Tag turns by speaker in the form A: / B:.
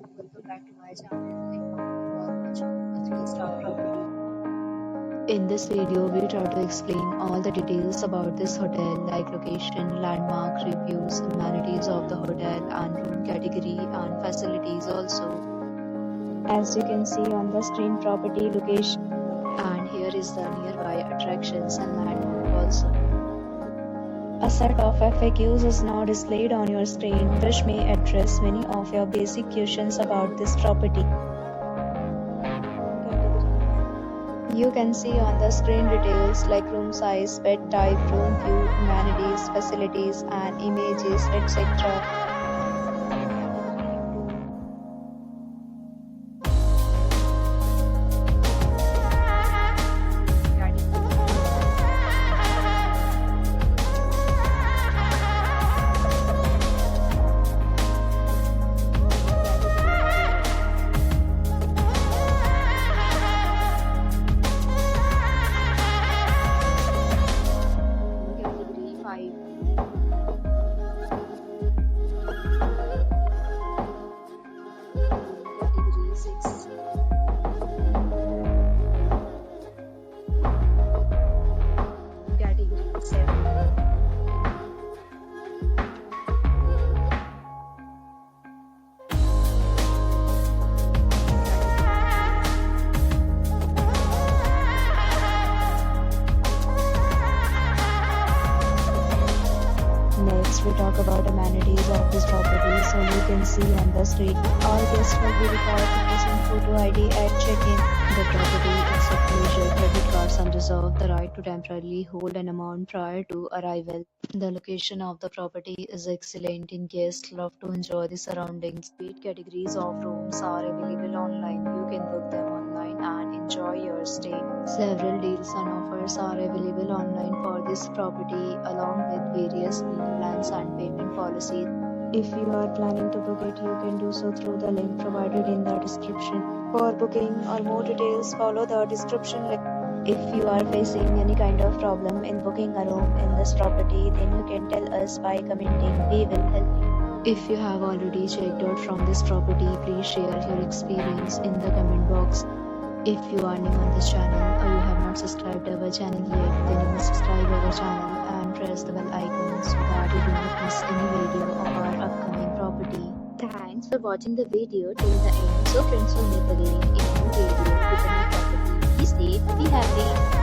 A: welcome back to my channel. A 3-star property. In this video, we try to explain all the details about this hotel, like location, landmark, reviews, amenities of the hotel, and room category and facilities also.
B: As you can see on the screen, property location.
A: And here is the nearby attractions and landmark also.
B: A set of FAQs is now displayed on your screen, which may address many of your basic questions about this property. You can see on the screen details like room size, bed type, room view, amenities, facilities, and images, etc. Next, we talk about amenities of this property. So you can see on the screen, all guests will be required to present photo ID at check-in. The property accepts major credit cards and reserves the right to temporarily hold an amount prior to arrival. The location of the property is excellent and guests love to enjoy the surroundings. 8 categories of rooms are available online. You can book them online and enjoy your stay. Several deals and offers are available online for this property, along with various plans and payment policies. If you are planning to book it, you can do so through the link provided in the description. For booking or more details, follow the description link. If you are facing any kind of problem in booking a room in this property, then you can tell us by commenting. We will help you. If you have already checked out from this property, please share your experience in the comment box. If you are new on this channel or you have not subscribed our channel yet, then you must subscribe our channel and press the bell icon so that you do not miss any video of our upcoming property. Thanks for watching the video till the end. So friends, will meet again in a new video with a new property. Be safe, be happy.